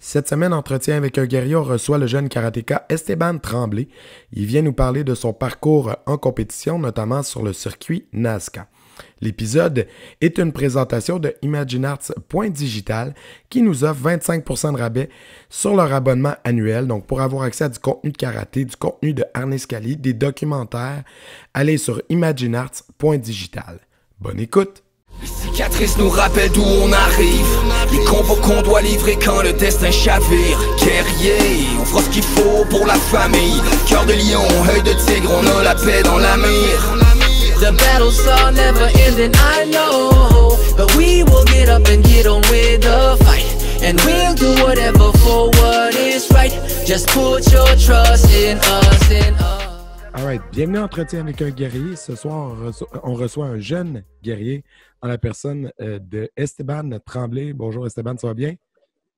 Cette semaine, entretien avec un guerrier, on reçoit le jeune karatéka Esteban Tremblay. Il vient nous parler de son parcours en compétition, notamment sur le circuit Nazca. L'épisode est une présentation de ImagineArts.digital qui nous offre 25% de rabais sur leur abonnement annuel. Donc, pour avoir accès à du contenu de karaté, du contenu de harnais escalier, des documentaires, allez sur ImagineArts.digital. Bonne écoute! Les cicatrices nous rappellent d'où on arrive. Les combos qu'on doit livrer quand le destin chavire. Guerrier, on fera ce qu'il faut pour la famille. Cœur de lion, œil de tigre, on a la paix dans la mire. The battles are never ending, I know. But we will get up and get on with the fight. And we'll do whatever for what is right. Just put your trust in us, in us. Alright, bienvenue à Entretien avec un guerrier. Ce soir, on reçoit un jeune guerrier en la personne de Esteban Tremblay. Bonjour Esteban, ça va bien?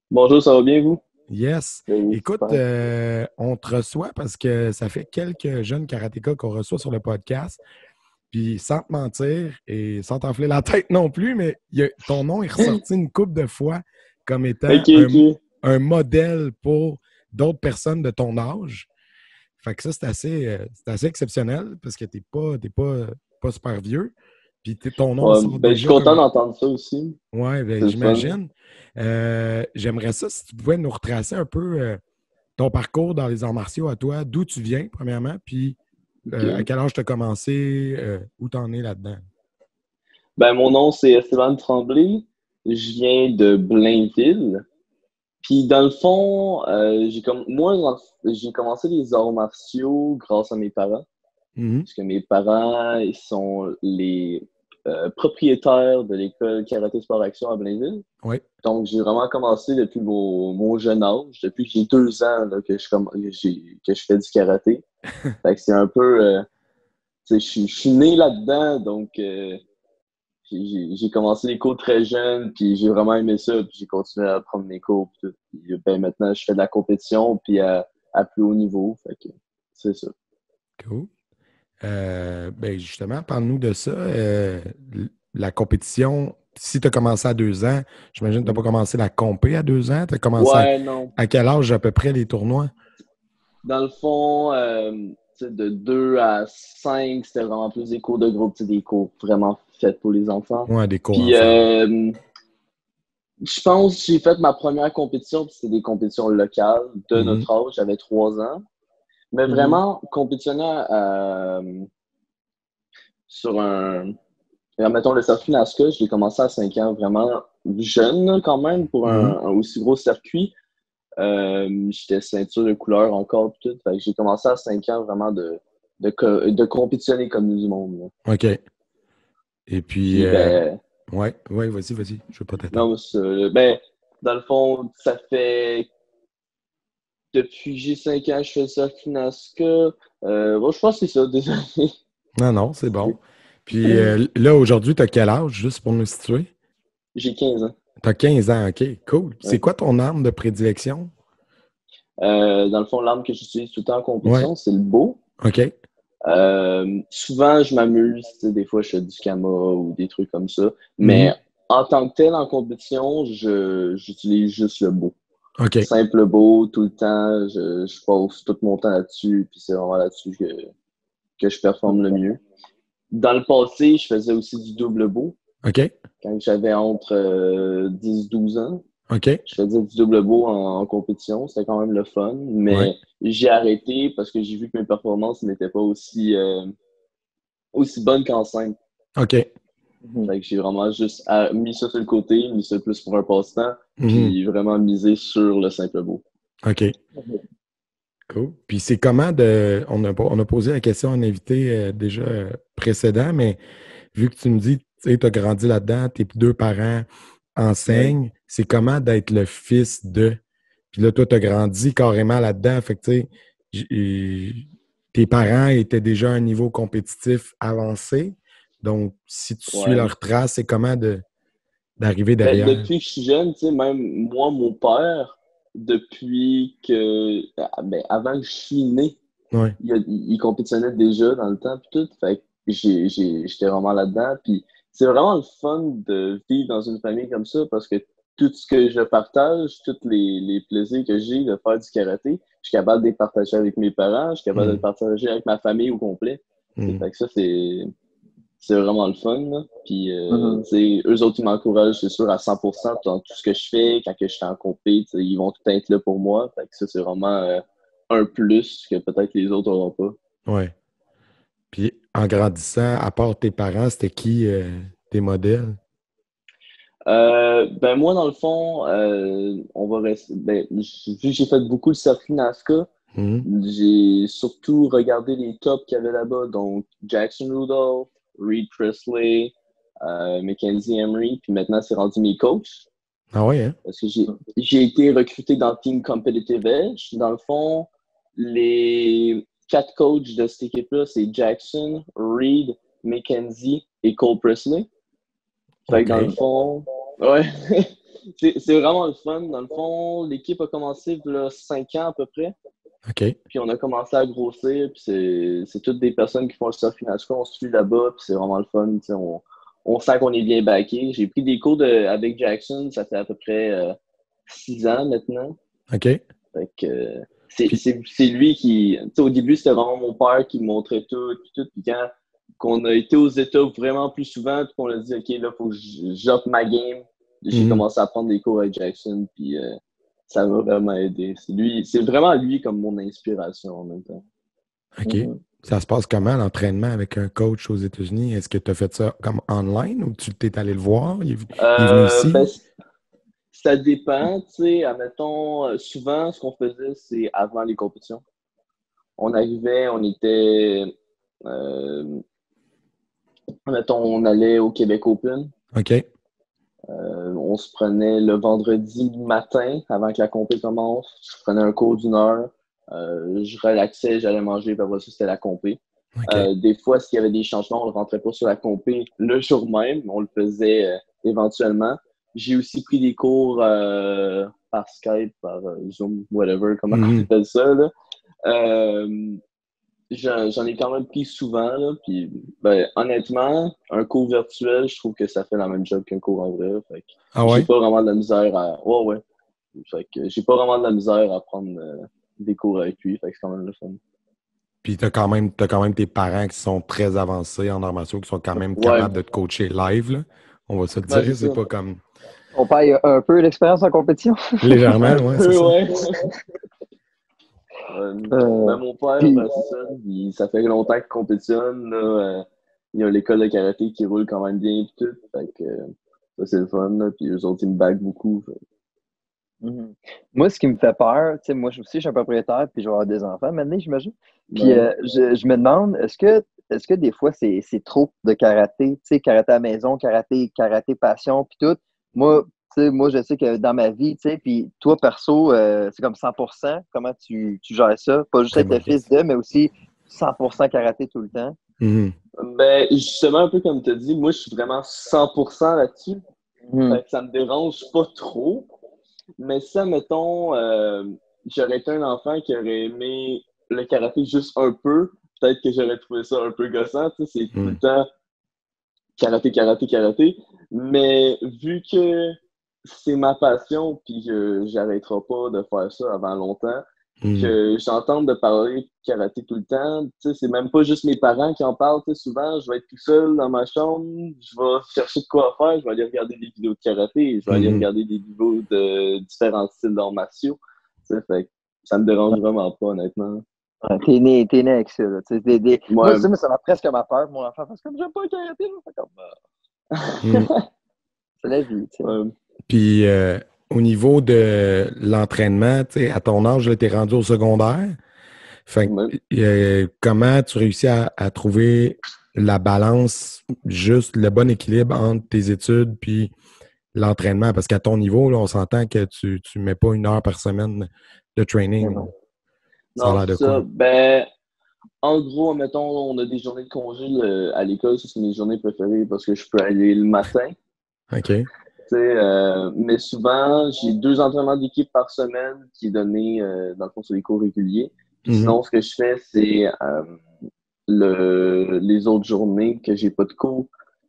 Bonjour, ça va bien vous? Yes. Oui, Écoute, on te reçoit parce que ça fait quelques jeunes karatékas qu'on reçoit sur le podcast. Puis sans te mentir et sans t'enfler la tête non plus, mais ton nom est ressorti une couple de fois comme étant un modèle pour d'autres personnes de ton âge. Fait que ça, c'est assez exceptionnel parce que t'es pas super vieux. Puis ton nom sort je suis content d'entendre ça aussi. Oui, ben, j'imagine. J'aimerais ça si tu pouvais nous retracer un peu ton parcours dans les arts martiaux à toi, d'où tu viens, premièrement, puis à quel âge tu as commencé, où tu en es là-dedans? Ben, mon nom, c'est Esteban Tremblay. Je viens de Blainville. Puis, dans le fond, j'ai commencé les arts martiaux grâce à mes parents. Mm-hmm. Parce que mes parents, ils sont les propriétaires de l'école Karaté Sport Action à Blainville. Oui. Donc, j'ai vraiment commencé depuis mon jeune âge, depuis que j'ai 2 ans là, que je fais du karaté. Fait que c'est un peu... je suis né là-dedans, donc j'ai commencé les cours très jeune, puis j'ai vraiment aimé ça, puis j'ai continué à prendre mes cours. Puis ben, maintenant, je fais de la compétition, puis à plus haut niveau. Fait que c'est ça. Cool. Ben justement, parle-nous de ça. La compétition, si tu as commencé à 2 ans, j'imagine que tu n'as pas commencé la compé à 2 ans. Tu as commencé non. à quel âge à peu près les tournois? Dans le fond, de 2 à 5, c'était vraiment plus des cours de groupe, des cours vraiment faits pour les enfants. Ouais, des cours. Puis, je pense que j'ai fait ma première compétition, puis c'était des compétitions locales de notre âge, j'avais 3 ans. Mais vraiment, compétitionner sur mettons, le circuit Nazca, je l'ai commencé à 5 ans, vraiment jeune quand même, pour un aussi gros circuit. J'étais ceinture de couleur encore, tout. Fait que j'ai commencé à 5 ans vraiment de compétitionner comme du monde. Là. OK. Et puis, ouais, vas-y, je veux pas t'attendre. Non, dans le fond, ça fait depuis que j'ai 5 ans, je fais le circuit Nazca. Je pense que c'est ça, désolé. Non, c'est bon. Puis là, aujourd'hui, tu as quel âge, juste pour nous situer? J'ai 15 ans. Tu as 15 ans, OK, cool. Ouais. C'est quoi ton arme de prédilection? Dans le fond, l'arme que j'utilise tout le temps en compétition, c'est le bow. OK. Souvent, je m'amuse. Des fois, je fais du kama ou des trucs comme ça. Mais en tant que tel, en compétition, j'utilise juste le bow. OK. Simple bow, tout le temps. Je passe tout mon temps là-dessus. Puis c'est vraiment là-dessus que je performe le mieux. Dans le passé, je faisais aussi du double bow. OK. Quand j'avais entre 10-12 ans. OK. Je faisais du double bow en compétition. C'était quand même le fun. Mais j'ai arrêté parce que j'ai vu que mes performances n'étaient pas aussi bonnes qu'en simple. OK. Fait que j'ai vraiment juste mis ça sur le côté, mis ça plus pour un passe-temps, puis vraiment misé sur le simple bow. OK. Cool. Puis c'est comment on a posé la question à un invité déjà précédent, mais vu que tu nous dis, tu as grandi là-dedans, tes 2 parents enseignent, c'est comment d'être le fils de... Puis là, toi, tu as grandi carrément là-dedans. Fait que, tu sais, tes parents étaient déjà à un niveau compétitif avancé. Donc, si tu suis leur trace, c'est comment d'arriver derrière? Depuis que je suis jeune, tu sais, même moi, mon père, depuis que... avant que je suis né, il compétitionnait déjà dans le temps puis tout. Fait que j'étais vraiment là-dedans. Puis c'est vraiment le fun de vivre dans une famille comme ça parce que tout ce que je partage, tous les plaisirs que j'ai de faire du karaté, je suis capable de les partager avec mes parents, je suis capable de les partager avec ma famille au complet. Fait que ça, c'est vraiment le fun. Là. Puis, eux autres, ils m'encouragent, c'est sûr, à 100% dans tout ce que je fais. Quand que je suis en compé, ils vont tout être là pour moi. Fait que ça, c'est vraiment un plus que peut-être les autres n'auront pas. Ouais. Puis, en grandissant, à part tes parents, c'était qui tes modèles? Ben moi, dans le fond, on va rester. Ben, vu que j'ai fait beaucoup de circuit NASCAR, j'ai surtout regardé les tops qu'il y avait là-bas. Donc, Jackson Rudolph, Reed Presley, Mackenzie Emery, puis maintenant, c'est rendu mes coachs. Ah ouais, hein? Parce que j'ai été recruté dans le Team Competitive Edge. Dans le fond, les 4 coachs de cette équipe-là, c'est Jackson, Reed, Mackenzie et Cole Presley. Fait que dans le fond, ouais, c'est vraiment le fun. Dans le fond, l'équipe a commencé il y a 5 ans à peu près. OK. Puis on a commencé à grossir. Puis c'est toutes des personnes qui font le surf NASCAR. On se suit là-bas. Puis c'est vraiment le fun. On sent qu'on est bien backé. J'ai pris des cours avec Jackson. Ça fait à peu près 6 ans maintenant. OK. Fait que c'est lui qui... Au début, c'était vraiment mon père qui me montrait tout. Puis quand qu'on a été aux États vraiment plus souvent, puis qu'on a dit, OK, là, il faut que j'offre ma game. J'ai commencé à prendre des cours avec Jackson, puis ça m'a vraiment aidé. C'est vraiment lui comme mon inspiration en même temps. OK. Ça se passe comment, l'entraînement avec un coach aux États-Unis? Est-ce que tu as fait ça comme online ou tu t'es allé le voir? Il est venu ici? Ben, ça dépend, tu sais. Admettons, souvent, ce qu'on faisait, c'est avant les compétitions. On arrivait, on était... Admettons, on allait au Québec Open. OK. On se prenait le vendredi matin, avant que la compé commence. Je prenais un cours d'1 heure. Je relaxais, j'allais manger, puis après ça, c'était la compé. Okay. Des fois, s'il y avait des changements, on ne rentrait pas sur la compé le jour même. On le faisait éventuellement. J'ai aussi pris des cours par Skype, par Zoom, whatever, comment on appelle ça. Là. J'en ai quand même pris souvent. Là, puis, ben, honnêtement, un cours virtuel, je trouve que ça fait la même job qu'un cours en vrai. Fait que j'ai pas vraiment de la misère à... Ouais. Fait que j'ai pas vraiment de la misère à prendre des cours avec lui. Fait que c'est quand même le fun. Puis t'as quand même tes parents qui sont très avancés en arts martiaux, qui sont quand même capables de te coacher live. Là. On va se le dire, c'est pas comme... On paye un peu l'expérience en compétition. Légèrement, ouais, c'est ça. Ouais. Ben, mon père, c'est ça fait longtemps qu'il compétitionne. Là, il y a l'école de karaté qui roule quand même bien et tout. Fait que ça, c'est le fun. Là, puis eux autres, ils me baguent beaucoup. Moi, ce qui me fait peur, tu sais, moi aussi, je suis un propriétaire, puis je vais avoir des enfants maintenant, j'imagine. Puis je me demande, est-ce que des fois, c'est trop de karaté? Tu sais, karaté à la maison, karaté passion, puis tout. Moi, je sais que dans ma vie, tu sais, puis toi, perso, c'est comme 100%. Comment tu gères ça? Pas juste être le fils de, mais aussi 100% karaté tout le temps. Ben, justement, un peu comme tu as dit, moi, je suis vraiment 100% là-dessus. Fait que ça me dérange pas trop. Mais ça, mettons, j'aurais été un enfant qui aurait aimé le karaté juste un peu. Peut-être que j'aurais trouvé ça un peu gossant. Tu sais, c'est tout le temps karaté. Mais vu que c'est ma passion puis que j'arrêterai pas de faire ça avant longtemps, que j'entends de parler de karaté tout le temps, tu sais, c'est même pas juste mes parents qui en parlent. Tu sais, souvent, je vais être tout seul dans ma chambre, je vais chercher de quoi faire, je vais aller regarder des vidéos de karaté, je vais aller regarder des vidéos de différents styles d'arts martiaux. Tu sais, fait que ça me dérange vraiment pas, honnêtement. Ouais, t'es né avec ça. Là. Moi, ça m'a presque ma peur, mon enfant, parce que j'aime pas le karaté. C'est la vie. Puis, au niveau de l'entraînement, à ton âge, tu es rendu au secondaire. Fait comment tu réussis à trouver la balance, juste le bon équilibre entre tes études puis l'entraînement? Parce qu'à ton niveau, là, on s'entend que tu ne mets pas 1 heure par semaine de training. Ça a l'air de quoi? Ben, en gros, mettons, on a des journées de congé à l'école. Ça, c'est mes journées préférées parce que je peux aller le matin. OK. Mais souvent, j'ai 2 entraînements d'équipe par semaine qui est donné, dans le fond, sur les cours réguliers. Puis sinon, ce que je fais, c'est les autres journées que j'ai pas de cours,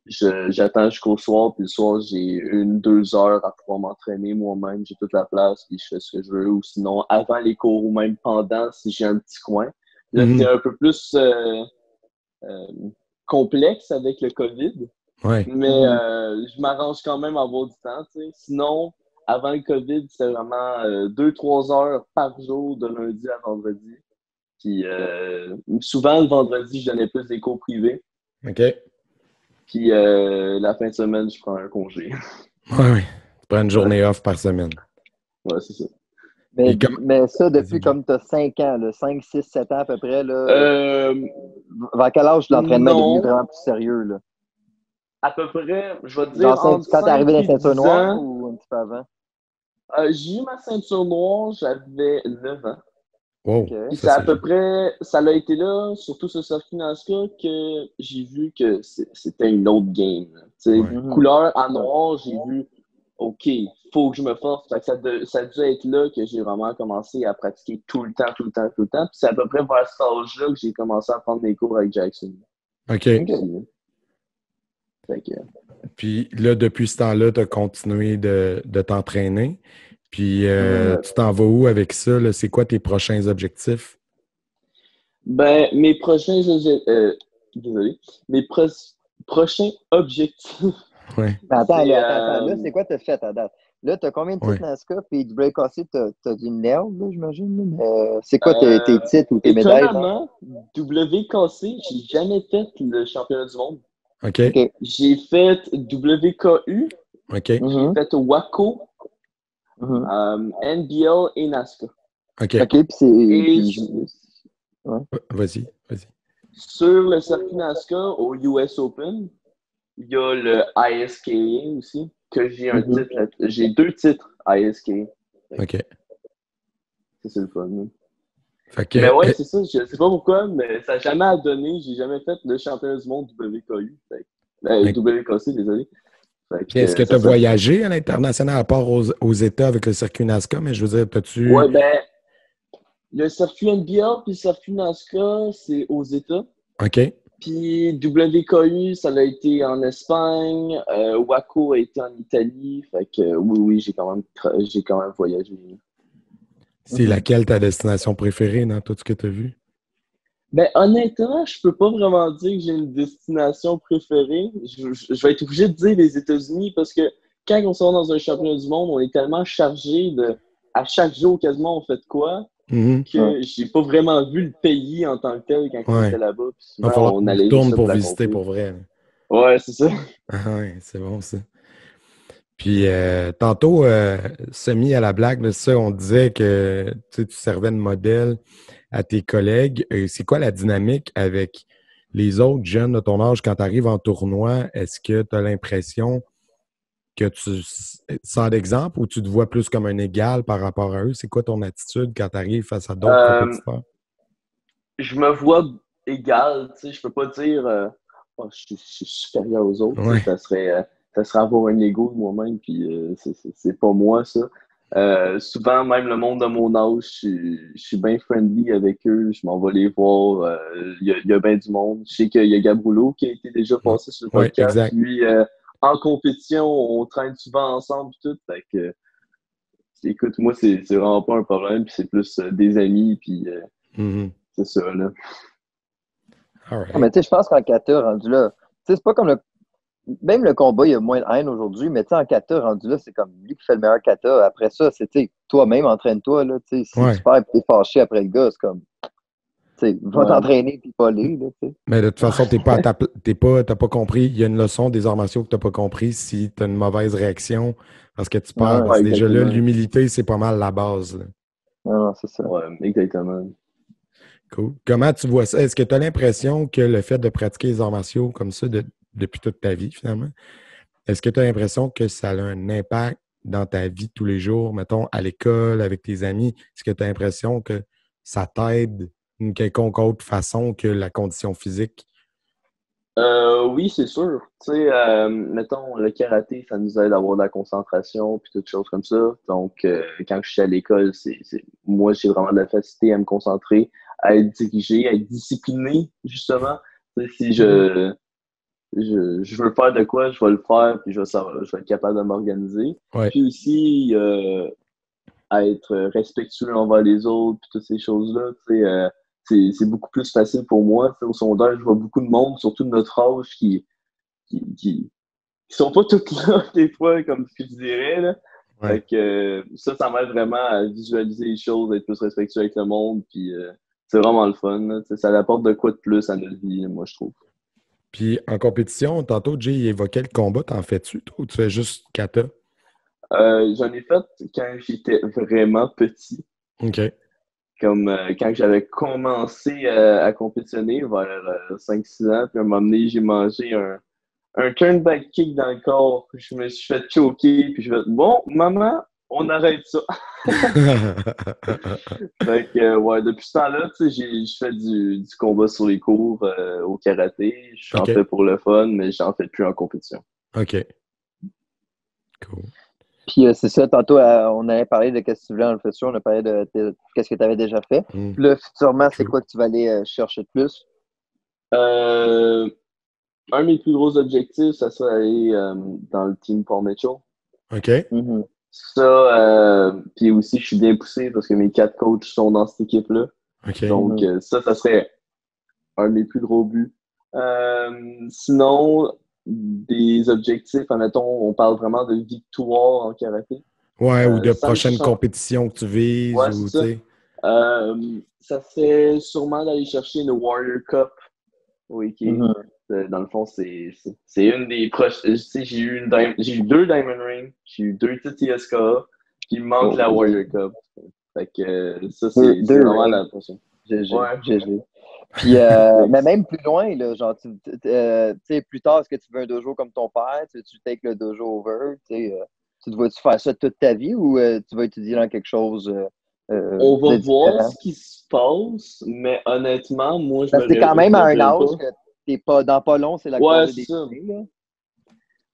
j'attends jusqu'au soir, puis le soir, j'ai 1-2 heures à pouvoir m'entraîner moi-même. J'ai toute la place, puis je fais ce que je veux. Ou sinon, avant les cours ou même pendant, si j'ai un petit coin. Là, c'est un peu plus euh, complexe avec le COVID, Ouais. mais je m'arrange quand même à avoir du temps, tu sais. Sinon, avant le COVID, c'était vraiment 2-3 heures par jour de lundi à vendredi. Puis souvent, le vendredi, je donnais plus des cours privés. OK. Puis la fin de semaine, je prends un congé. Ouais. Tu prends une journée off par semaine. Ouais, c'est ça. Mais ça, depuis Vas-y, comme tu as 5 ans, là, 5, 6, 7 ans à peu près, là, Euh, vers quel âge l'entraînement est devenu non. vraiment plus sérieux? Là? À peu près, je vais te Genre dire, entre quand t'es 5 arrivé dans la et ceinture 10 noire ans. ou un petit peu avant? J'ai eu ma ceinture noire, j'avais 9 ans. Wow, OK. Puis ça c'est à c'est peu jeune. près, ça a été là, surtout ce circuit NASCAR, que j'ai vu que c'était une autre game. Tu sais, Ouais. couleur à noir, j'ai vu, OK, faut que je me force. Fait que ça a dû être là que j'ai vraiment commencé à pratiquer tout le temps, tout le temps, tout le temps. Puis c'est à peu près vers cet âge-là que j'ai commencé à prendre des cours avec Jackson. OK. Fait que, Puis là, depuis ce temps-là, tu as continué de t'entraîner. Puis tu t'en vas où avec ça? Là? C'est quoi tes prochains objectifs? ben, désolé, prochains objectifs, Ouais. Attends, c'est, là, attends. Là, c'est quoi t'as fait à date? Là, t'as combien de titres Ouais. NASCAR? Puis du break cassé, t'as du nerf, là, j'imagine. Là, mais c'est quoi tes titres ou tes médailles? Genre? étonnamment, WKC, j'ai jamais fait le championnat du monde. OK. OK. J'ai fait WKU, OK. j'ai Mhm. fait WACO, Mhm. NBL et NASCAR. OK. OK, puis c'est. Et Ouais. Vas-y. sur le circuit NASCAR, au US Open, il y a le ISKA aussi, que j'ai un Mhm. titre, j'ai 2 titres ISKA. OK. Ça, c'est le fun. Hein. Fait que, Mais ouais, c'est ça, je sais pas pourquoi, mais ça n'a jamais donné, j'ai jamais fait le championnat du monde WKU. WKC, désolé. Fait puis est-ce que tu c'est as ça. voyagé à l'international à part aux États avec le circuit NASCAR? Mais je veux dire, t'as-tu. Ouais, ben, le circuit NBL puis le circuit NASCAR, c'est aux États. OK. Puis WKU, ça a été en Espagne. Waco a été en Italie. Fait que oui, j'ai quand même voyagé. C'est laquelle ta destination préférée dans tout ce que tu as vu? Ben, honnêtement, je peux pas vraiment dire que j'ai une destination préférée. Je vais être obligé de dire les États-Unis parce que quand on sort dans un championnat du monde, on est tellement chargé de. À chaque jour, quasiment, on fait de quoi que j'ai pas vraiment vu le pays en tant que tel quand on Ouais. était là-bas. Puis Il va souvent, falloir que on tu allait juste retournes se pour la visiter compter. pour vrai. Ouais, c'est ça. Ah ouais, c'est bon ça. Puis tantôt, semi à la blague, là, ça, on disait que tu servais de modèle à tes collègues. C'est quoi la dynamique avec les autres jeunes de ton âge quand tu arrives en tournoi? Est-ce que tu as l'impression que tu sors d'exemple ou tu te vois plus comme un égal par rapport à eux? C'est quoi ton attitude quand tu arrives face à d'autres compétiteurs? Je me vois égal, tu sais, je peux pas dire oh, je suis supérieur aux autres, tu sais, Ouais. ça serait avoir un ego de moi-même, puis c'est pas moi ça. Souvent, même le monde de mon âge, je suis bien friendly avec eux, je m'en vais les voir, il y a bien du monde. Je sais qu'il y a Gabroulo qui a été déjà passé sur le Oui, podcast, exact. lui, en compétition, on traîne souvent ensemble et tout, fait que écoute, moi, c'est vraiment pas un problème, puis c'est plus des amis, puis c'est ça, là. All right. Ah, mais tu sais, je pense qu'en kata, rendu là, tu sais, c'est pas comme le. Même le combat, il y a moins de haine aujourd'hui, mais tu sais, en kata, rendu là, c'est comme lui qui fait le meilleur kata. Après ça, c'est, tu sais, toi-même, entraîne-toi, là, tu sais, si Ouais. tu perds et t'es fâché après le gars, c'est comme, tu sais, va Ouais. t'entraîner puis pas aller, là, tu sais. Mais de toute façon, t'as pas compris. Il y a une leçon des arts martiaux que t'as pas compris si tu as une mauvaise réaction parce que tu perds. Ouais. Parce que déjà là, exactement. l'humilité, c'est pas mal la base. Là. Non, c'est ça. Ouais, exactement. Cool. Comment tu vois ça? Est-ce que tu as l'impression que le fait de pratiquer les arts martiaux comme ça depuis toute ta vie, finalement, est-ce que tu as l'impression que ça a un impact dans ta vie de tous les jours, mettons, à l'école, avec tes amis? Est-ce que tu as l'impression que ça t'aide d'une quelconque autre façon que la condition physique? Oui, c'est sûr. Tu sais, mettons, le karaté, ça nous aide à avoir de la concentration puis toutes choses comme ça. Donc, quand je suis à l'école, moi, j'ai vraiment de la facilité à me concentrer, à être dirigé, à être discipliné, justement. Tu sais, si je veux faire de quoi, je vais le faire, puis je vais être capable de m'organiser. Ouais. Puis aussi, à être respectueux envers les autres, puis toutes ces choses-là, tu sais, c'est beaucoup plus facile pour moi. Tu sais, au secondaire, je vois beaucoup de monde, surtout de notre âge, qui sont pas toutes là, des fois, comme ce que je dirais, là. Ouais. Fait que ça m'aide vraiment à visualiser les choses, à être plus respectueux avec le monde, puis c'est vraiment le fun, là. Tu sais, ça apporte de quoi de plus à notre vie, moi, je trouve. Puis en compétition, tantôt, Jay évoquait le combat. T'en fais-tu, toi, ou tu fais juste kata? J'en ai fait quand j'étais vraiment petit. OK. Comme quand j'avais commencé à compétitionner vers 5-6 ans, puis à un moment donné, j'ai mangé un turn-back kick dans le corps. Puis je me suis fait choquer, puis je me suis fait bon, maman, on arrête ça. Fait que, ouais, depuis ce temps-là, tu sais, je fais du combat sur les cours au karaté. Je en OK. fais pour le fun, mais j'en fais plus en compétition. OK. Cool. Puis c'est ça, tantôt, on avait parlé de qu'est-ce que tu voulais dans le futur, on a parlé de qu'est-ce que tu avais déjà fait. Puis là, futurement, c'est quoi que tu vas aller chercher de plus? Un de mes plus gros objectifs, ça serait aller dans le team Paul Mitchell. OK. Mhm. Ça, puis aussi, je suis bien poussé parce que mes 4 coachs sont dans cette équipe-là. OK. Donc, ça serait un de mes plus gros buts. Sinon, des objectifs, admettons, on parle vraiment de victoire en karaté. Ouais, ou de ça prochaines compétitions que tu vises. Ouais, ou, c'est ça. tu sais. Ça serait sûrement d'aller chercher une Warrior Cup au Ikea. Mhm. Dans le fond, c'est une des proches. Tu sais, j'ai eu 2 Diamond Rings, j'ai eu 2 titres ISKA, puis il me manque la Warrior Cup. Fait que ça, c'est vraiment la prochaine. GG. Ouais. GG. Puis, mais même plus loin, là, genre, tu sais, plus tard, est-ce que tu veux un dojo comme ton père? Tu take le dojo over? Tu te vois-tu faire ça toute ta vie ou tu vas étudier dans quelque chose on va de voir différent? ce qui se passe, mais honnêtement, moi, je Parce que t'es quand même à un âge que t'es pas, dans pas long, c'est la Ouais, Corée des Filles,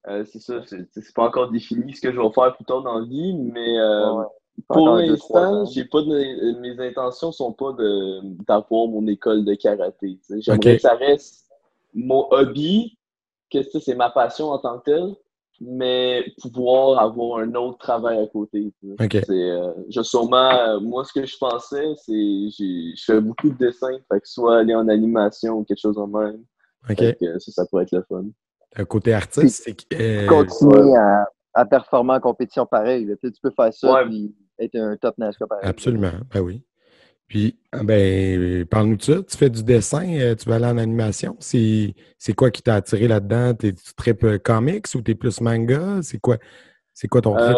là. c'est ça. C'est pas encore défini ce que je vais faire plus tard dans la vie, mais Ouais. pour Encore 2-3 l'instant, ans. j'ai pas mes intentions sont pas d'avoir mon école de karaté. Tu sais. J'aimerais que ça reste mon hobby, que ça, c'est ma passion en tant que telle, mais pouvoir avoir un autre travail à côté. Tu sais. OK. Moi, ce que je pensais, c'est je fais beaucoup de dessins, fait que soit aller en animation ou quelque chose en même. OK. Fait que ça pourrait être le fun. Un côté artiste, c'est Continuer à performer en compétition pareil. Là. Tu peux faire ça Ouais. et être un top NASCAR pareil. Absolument, ben oui. Puis, ben, parle-nous de ça. Tu fais du dessin, tu vas aller en animation. C'est quoi qui t'a attiré là-dedans? Tu tripes comics ou t'es plus manga? C'est quoi ton trip?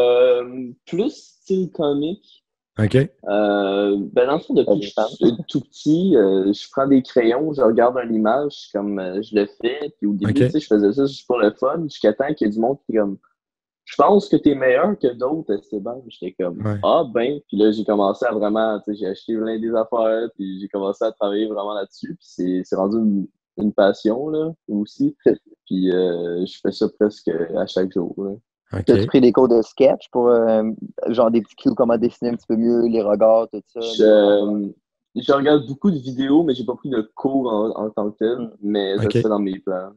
Plus style comique. OK. Ben dans le fond, depuis que je suis tout petit, je prends des crayons, je regarde une image comme je le fais. Puis au début, tu sais, je faisais ça juste pour le fun, jusqu'à temps qu'il y ait du monde qui est comme je pense que t'es meilleur que d'autres, Esteban. J'étais comme ah ben, puis là j'ai commencé à vraiment, tu sais, j'ai acheté plein des affaires, puis j'ai commencé à travailler vraiment là-dessus, puis c'est rendu une passion là aussi. Puis je fais ça presque à chaque jour. Là. Okay. As-tu pris des cours de sketch pour genre des petits cues, comment dessiner un petit peu mieux, les regards, tout ça? Je regarde beaucoup de vidéos, mais j'ai pas pris de cours en tant que tel, mais ça se fait dans mes plans.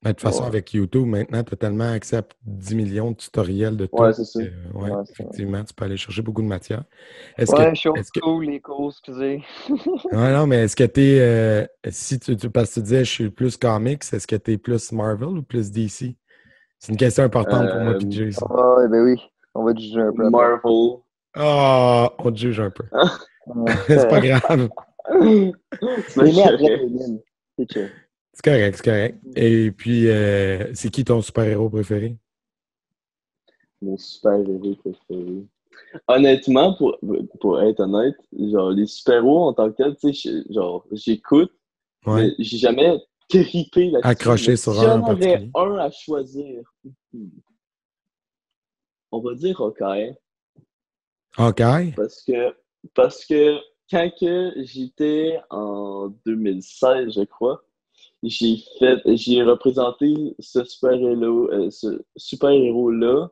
De toute façon, avec YouTube, maintenant, tu as tellement accès à 10 millions de tutoriels de tout. Ouais, c'est ça. Effectivement, tu peux aller chercher beaucoup de matière. Je suis cool, les cours, excusez. Non, mais est-ce que tu es, parce que tu disais, je suis plus comics, est-ce que tu es plus Marvel ou plus DC? C'est une question importante pour moi, PJ. Ah, ben oui, on va te juger un peu. Marvel. Ah, on te juge un peu. C'est pas grave. C'est correct, c'est correct. Et puis, c'est qui ton super-héros préféré? Mon super-héros préféré? Honnêtement, pour être honnête, genre, les super-héros en tant que tel, tu sais, genre, j'écoute, mais j'ai jamais trippé là-dessus. Accroché sur un en particulier. J'en aurais un à choisir. On va dire Hawkeye. Hawkeye? Parce que quand j'étais en 2016, je crois, j'ai représenté ce super-héros-là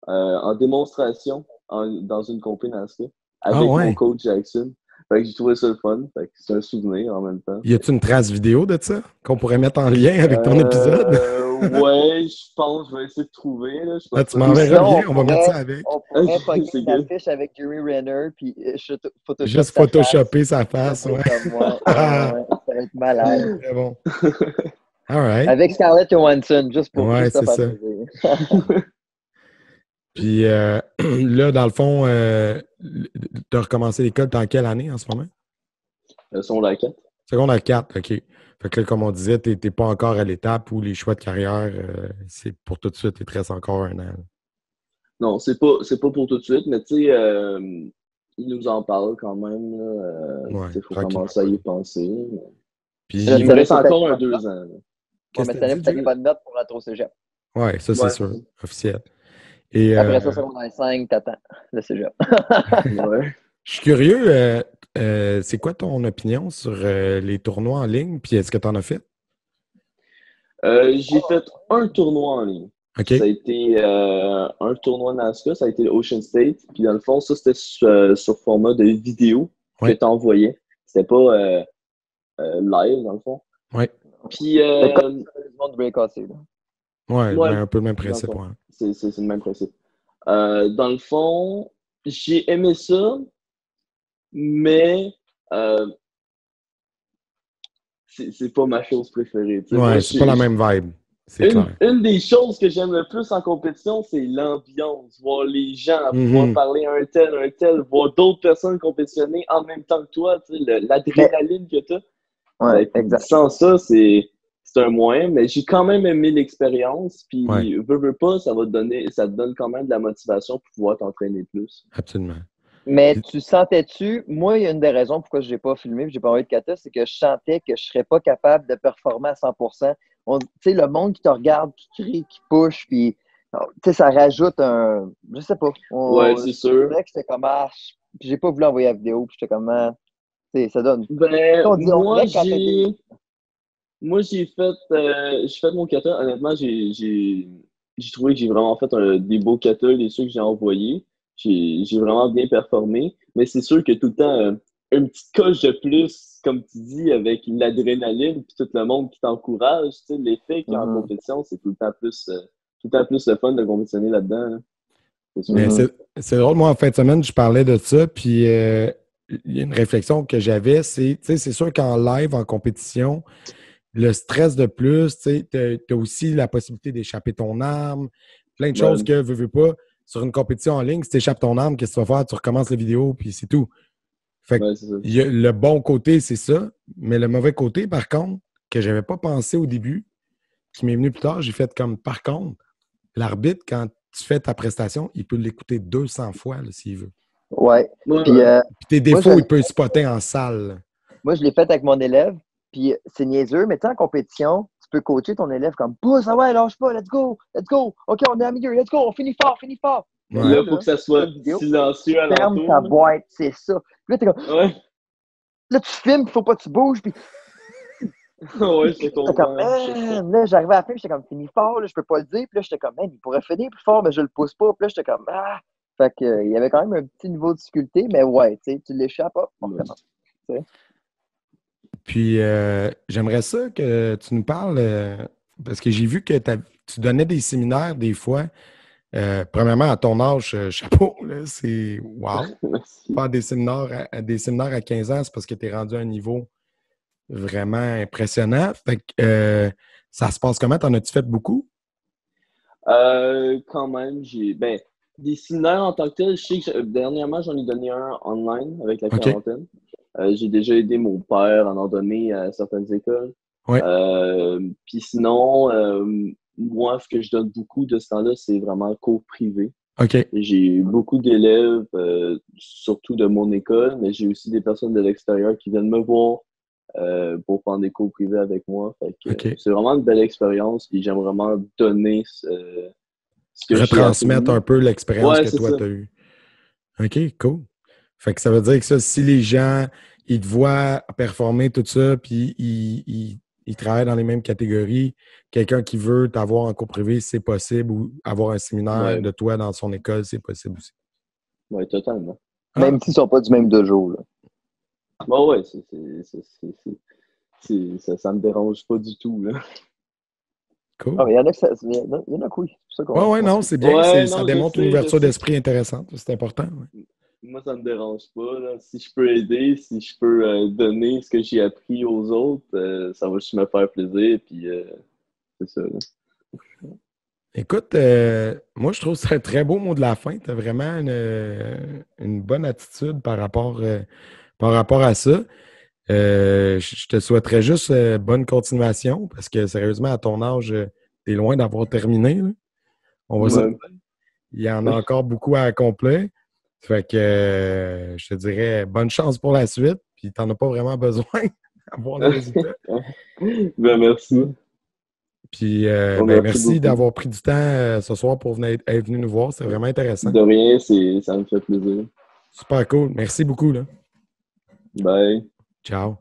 en démonstration dans une compé NASCAR avec mon coach Jackson. Fait que j'ai trouvé ça le fun. Fait que c'est un souvenir en même temps. Y a-tu une trace vidéo de ça qu'on pourrait mettre en lien avec ton épisode? Ouais, je pense que je vais essayer de trouver. Là. Je pense Tu m'enverras le lien, on va mettre ça avec. On pourrait pogner C'est une good. affiche avec Jeremy Renner, puis Photoshop Juste sa photoshopper sa face, face. ouais. Ça va être malade. C'est bon. All right. Avec Scarlett Johansson, juste pour Ouais, juste te c'est faire ça. plaisir. Puis là, dans le fond, tu as recommencé l'école dans quelle année en ce moment? Secondaire 4. Secondaire 4, OK. Fait que là, comme on disait, tu n'es pas encore à l'étape où les choix de carrière, c'est pour tout de suite, il te reste encore un an. Non, c'est pas pour tout de suite, mais tu sais, il nous en parle quand même. Il faut commencer à y penser. Puis, il me reste encore 2 ans. Là. Ouais, mais cette année, tu n'as pas de notes pour rentrer au cégep. Oui, ça, c'est sûr. Officiel. Et, après ça, secondaire 5, t'attends le cégep. Ouais. Je suis curieux, c'est quoi ton opinion sur les tournois en ligne? Puis est-ce que tu en as fait? J'ai fait un tournoi en ligne. Okay. Ça a été un tournoi NASCAR, ça a été Ocean State. Puis dans le fond, ça, c'était sur format de vidéo que tu envoyais. C'était pas live, dans le fond. Oui. Puis. Ouais, un peu le même principe. Ouais. C'est le même principe. Dans le fond, j'ai aimé ça, mais c'est pas ma chose préférée. Ouais, moi, c'est pas la même vibe. C'est clair. Une des choses que j'aime le plus en compétition, c'est l'ambiance. Voir les gens, pouvoir parler à un tel, voir d'autres personnes compétitionner en même temps que toi, l'adrénaline que tu as. Ouais, exact. Sans ça, c'est un moyen, mais j'ai quand même aimé l'expérience. Puis, veux pas, ça te donne quand même de la motivation pour pouvoir t'entraîner plus. Absolument. Mais tu sentais-tu, moi, il y a une des raisons pourquoi je n'ai pas filmé et je n'ai pas envoyé de kata, c'est que je sentais que je ne serais pas capable de performer à 100%. Tu sais, le monde qui te regarde, qui crie, qui push, puis ça rajoute un. Je sais pas. Ouais, c'est sûr. C'est vrai que c'était comme j'ai pas voulu envoyer la vidéo, puis j'étais comme ça donne. Ben, moi, j'ai fait mon kata. Honnêtement, j'ai trouvé que j'ai vraiment fait des beaux katas, les ceux que j'ai envoyés. J'ai vraiment bien performé. Mais c'est sûr que tout le temps, une petite coche de plus, comme tu dis, avec l'adrénaline puis tout le monde qui t'encourage, tu sais, l'effet qu'il y a en compétition, c'est tout le temps plus le fun de compétitionner là-dedans. Hein. C'est drôle, moi, en fin de semaine, je parlais de ça, puis il y a une réflexion que j'avais, c'est sûr qu'en live, en compétition, le stress de plus, tu as aussi la possibilité d'échapper ton arme, plein de choses que, veux pas, sur une compétition en ligne, si tu échappes ton arme, qu'est-ce que tu vas faire? Tu recommences la vidéo, puis c'est tout. Fait que le bon côté, c'est ça, mais le mauvais côté, par contre, que j'avais pas pensé au début, qui m'est venu plus tard, j'ai fait comme, par contre, l'arbitre, quand tu fais ta prestation, il peut l'écouter 200 fois, s'il veut. Ouais. Puis tes défauts, il peut spotter en salle. Moi, je l'ai fait avec mon élève, puis c'est niaiseux, mais tu sais, en compétition, tu peux coacher ton élève comme « Pousse, ouais, lâche pas, let's go, OK, on est à milieu, let's go, on finit fort. » Ouais. Là, il faut que ça soit silencieux à l'entour. Ferme ta boîte, c'est ça. Puis là, t'es comme... Ouais. Là, tu filmes, il faut pas que tu bouges, puis... Ouais, je comprends. Là, j'arrivais à la fin, j'étais comme, finis fort, là, je peux pas le dire. Puis là, j'étais comme, il pourrait finir plus fort, mais je le pousse pas. Puis là, j'étais comme, Fait que, il y avait quand même un petit niveau de difficulté, mais ouais, tu sais, tu l'échappes pas. Puis, j'aimerais ça que tu nous parles, parce que j'ai vu que tu donnais des séminaires des fois. Premièrement, à ton âge, chapeau, là, c'est wow. Faire des séminaires à 15 ans, c'est parce que tu es rendu à un niveau vraiment impressionnant. Fait que, ça se passe comment? T'en as-tu fait beaucoup? Quand même, des séminaires en tant que tel, je sais que dernièrement, j'en ai donné un online avec la quarantaine. J'ai déjà aidé mon père à en donner à certaines écoles. Ouais. Puis sinon, moi, ce que je donne beaucoup de ce temps-là, c'est vraiment cours privé. Okay. J'ai beaucoup d'élèves, surtout de mon école, mais j'ai aussi des personnes de l'extérieur qui viennent me voir pour prendre des cours privés avec moi. Fait que, c'est vraiment une belle expérience et j'aime vraiment donner ce que retransmettre un peu l'expérience que toi, tu as eue. OK, cool. Fait que ça veut dire que ça, si les gens, ils te voient performer tout ça, puis ils travaillent dans les mêmes catégories, quelqu'un qui veut t'avoir en cours privé, c'est possible, ou avoir un séminaire de toi dans son école, c'est possible aussi. Oui, totalement. Même s'ils ne sont pas du même dojo, là. Bon, ouais, ça me dérange pas du tout, là. Cool. Ah, mais il y en a il y en a que oui. C'est pour ça Ouais, non, c'est bien. Ouais, Ça non, je démontre une sais, je ouverture sais. d'esprit intéressante. C'est important. Ouais. Moi, ça me dérange pas, là. Si je peux aider, si je peux donner ce que j'ai appris aux autres, ça va juste me faire plaisir, puis c'est ça, là. Écoute, moi, je trouve que c'est un très beau mot de la fin. Tu as vraiment une bonne attitude par rapport à ça. Je te souhaiterais juste bonne continuation parce que sérieusement, à ton âge, tu es loin d'avoir terminé, là. On va se Ouais. Il y en a encore beaucoup à accomplir. Fait que je te dirais bonne chance pour la suite. Puis tu n'en as pas vraiment besoin d'avoir les résultats. Ben, merci. Puis Bon, ben, merci merci beaucoup. d'avoir pris du temps ce soir pour être venu nous voir. C'est vraiment intéressant. De rien, ça me fait plaisir. Super cool. Merci beaucoup, là. Bye. Ciao.